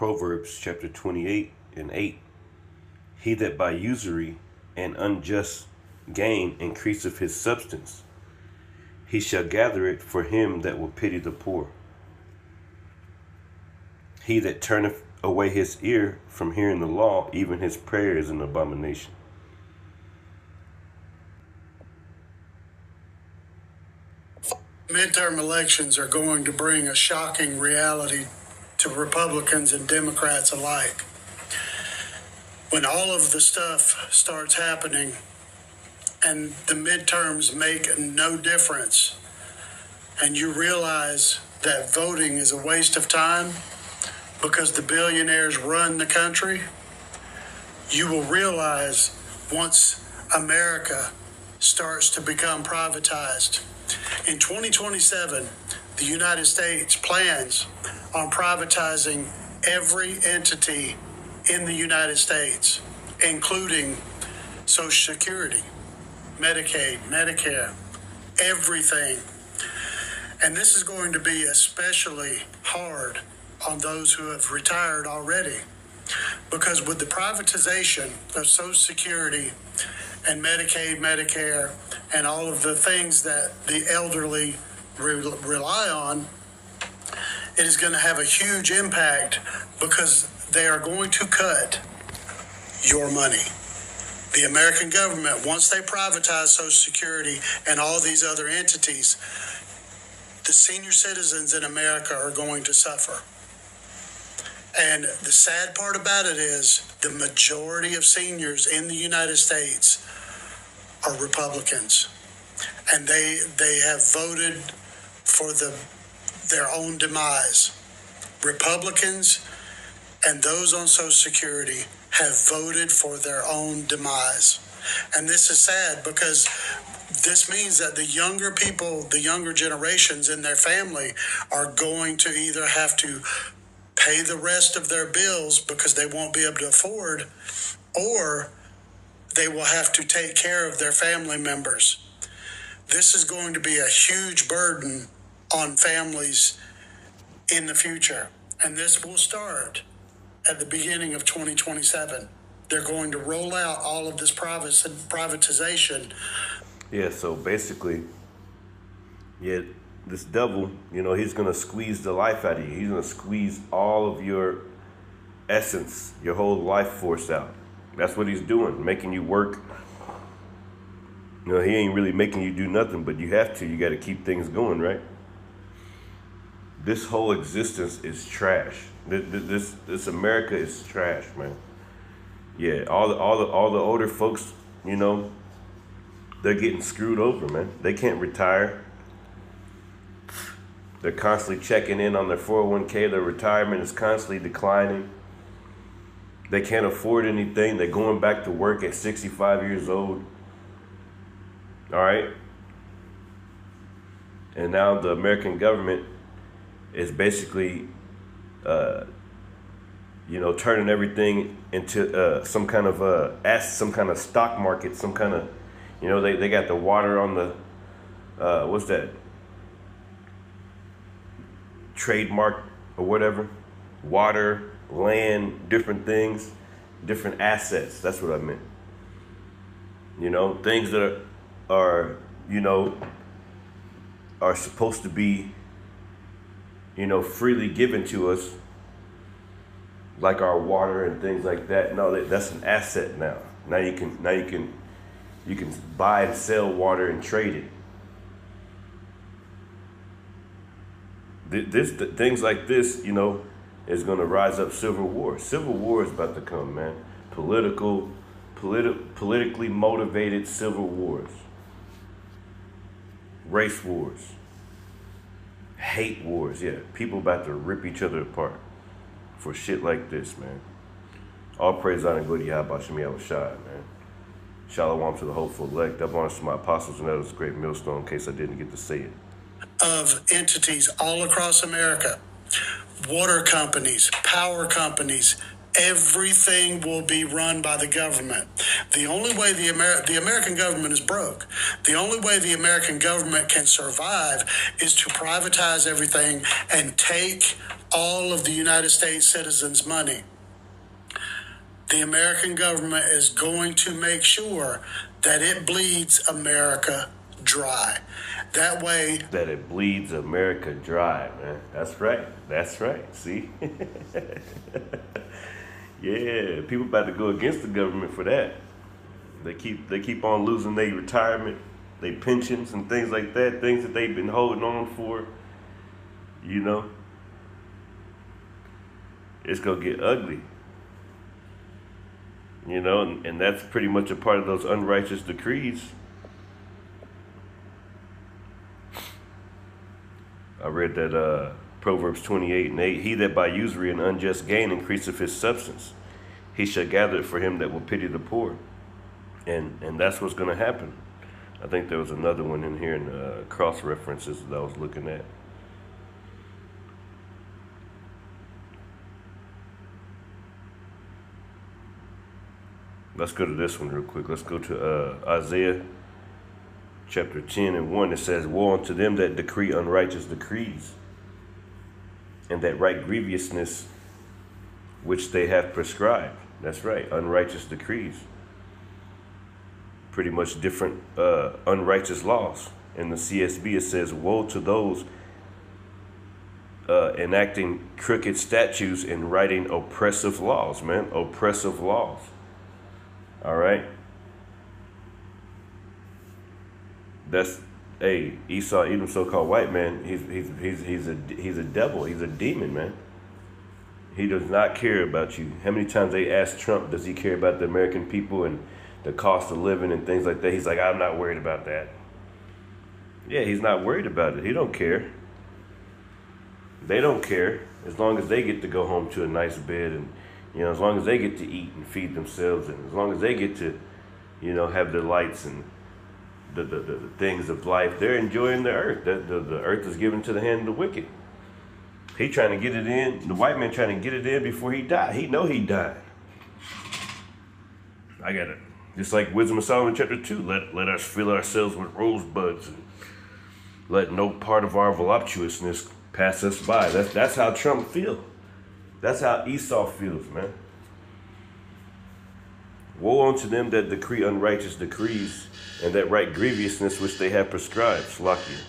Proverbs chapter 28 and 8. He that by usury and unjust gain increaseth his substance, he shall gather it for him that will pity the poor. He that turneth away his ear from hearing the law, even his prayer is an abomination. Midterm elections are going to bring a shocking reality to Republicans and Democrats alike. When all of the stuff starts happening and the midterms make no difference, and you realize that voting is a waste of time because the billionaires run the country, you will realize once America starts to become privatized. In 2027, the United States plans on privatizing every entity in the United States, including Social Security, Medicaid, Medicare, everything. And this is going to be especially hard on those who have retired already, because with the privatization of Social Security and Medicaid, Medicare, and all of the things that the elderly rely on, it is going to have a huge impact because they are going to cut your money. The American government, once they privatize Social Security and all these other entities, the senior citizens in America are going to suffer. And the sad part about it is the majority of seniors in the United States are Republicans. And they have voted for their own demise. Republicans and those on Social Security have voted for their own demise. And this is sad because this means that the younger people, the younger generations in their family are going to either have to pay the rest of their bills because they won't be able to afford, or they will have to take care of their family members. This is going to be a huge burden on families in the future. And this will start at the beginning of 2027. They're going to roll out all of this privatization. Yeah, so basically, this devil, he's going to squeeze the life out of you. He's going to squeeze all of your essence, your whole life force out. That's what he's doing, making you work. He ain't really making you do nothing, but you have to. You got to keep things going, right? This whole existence is trash. This America is trash, man. Yeah, all the older folks, they're getting screwed over, man. They can't retire. They're constantly checking in on their 401k. Their retirement is constantly declining. They can't afford anything. They're going back to work at 65 years old. All right? And now the American government is basically, turning everything into some kind of stock market, some kind of, they got the water on the, what's that? Trademark or whatever. Water, land, different things, different assets. That's what I meant. Things that are supposed to be, freely given to us, like our water and things like that. No, that's an asset now. Now you can buy and sell water and trade it. Things like this, is going to rise up civil war. Civil war is about to come, man. Politically motivated civil wars. Race wars. Hate wars, yeah. People about to rip each other apart for shit like this, man. All praise, honor, and glory to Yahweh Shem Yahushua, man. Shalom to the hopeful elect. Up honors to my apostles and others, great millstone, in case I didn't get to say it. Of entities all across America, water companies, power companies, everything will be run by the government. The only way the American government is broke. The only way the American government can survive is to privatize everything and take all of the United States citizens' money. The American government is going to make sure that it bleeds America dry. That way, that it bleeds America dry, man. That's right. That's right. See? Yeah, people about to go against the government for that. They keep on losing their retirement, their pensions and things like that, things that they've been holding on for, you know. It's gonna get ugly. You know, and that's pretty much a part of those unrighteous decrees. I read that Proverbs 28:8, he that by usury and unjust gain increaseth his substance, he shall gather it for him that will pity the poor. And that's what's going to happen. I think there was another one in here in cross references that I was looking at. Let's go to this one real quick. Let's go to Isaiah chapter 10 and 1. It says, woe unto them that decree unrighteous decrees, and that write grievousness which they have prescribed. That's right, unrighteous decrees. Pretty much different unrighteous laws. In the CSB, it says, woe to those enacting crooked statutes and writing oppressive laws, man. Oppressive laws. All right. That's Esau, Edom, so-called white man. He's a devil. He's a demon, man. He does not care about you. How many times they ask Trump, does he care about the American people and the cost of living and things like that? He's like, I'm not worried about that. Yeah, he's not worried about it. He don't care. They don't care as long as they get to go home to a nice bed, and as long as they get to eat and feed themselves, and as long as they get to, have their lights and the things of life. They're enjoying the earth. The earth is given to the hand of the wicked. He trying to get it in. The white man trying to get it in before he died. He know he died. I got it. Just like Wisdom of Solomon chapter 2. Let us fill ourselves with rosebuds, and let no part of our voluptuousness pass us by. That's how Trump feels. That's how Esau feels, man. Woe unto them that decree unrighteous decrees, and that write grievousness which they have prescribed. Slakia.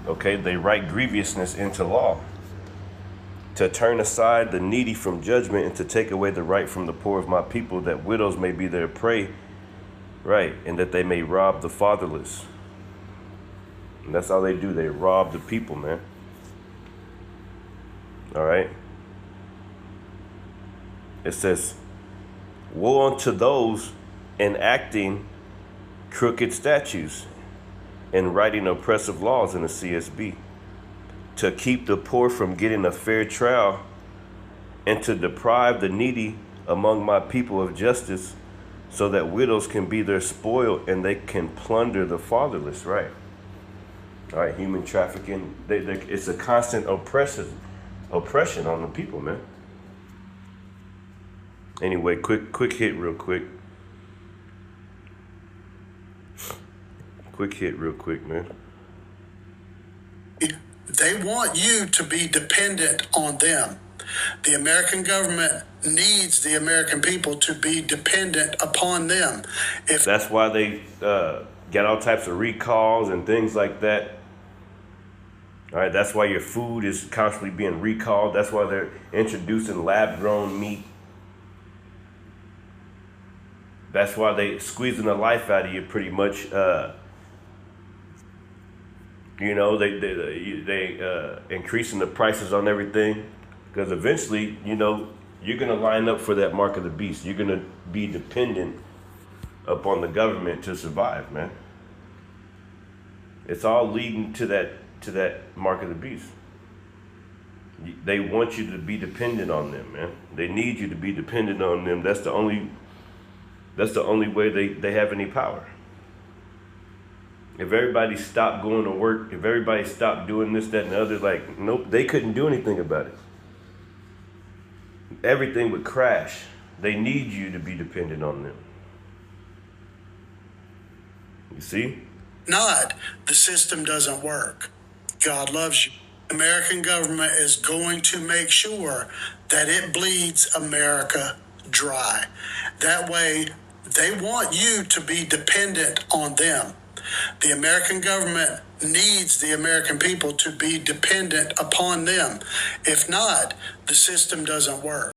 Okay, they write grievousness into law, to turn aside the needy from judgment, and to take away the right from the poor of my people, that widows may be their prey, right, and that they may rob the fatherless. And that's all they do. They rob the people, man. All right. It says, woe unto those enacting crooked statutes and writing oppressive laws in the CSB, to keep the poor from getting a fair trial, and to deprive the needy among my people of justice, so that widows can be their spoil and they can plunder the fatherless. Right. All right. Human trafficking. It's a constant oppression on the people, man. Anyway, quick hit real quick. Quick hit real quick, man. they want you to be dependent on them. The American government needs the American people to be dependent upon them. That's why they get all types of recalls and things like that. All right, that's why your food is constantly being recalled. That's why they're introducing lab-grown meat. That's why they squeezing the life out of you, pretty much. They increasing the prices on everything, because eventually, you're gonna line up for that mark of the beast. You're gonna be dependent upon the government to survive, man. It's all leading to that mark of the beast. They want you to be dependent on them, man. They need you to be dependent on them. That's the only way they have any power. If everybody stopped going to work, if everybody stopped doing this, that, and the other, nope, they couldn't do anything about it. Everything would crash. They need you to be dependent on them. You see? Not, the system doesn't work. God loves you. American government is going to make sure that it bleeds America dry. That way, they want you to be dependent on them. The American government needs the American people to be dependent upon them. If not, the system doesn't work.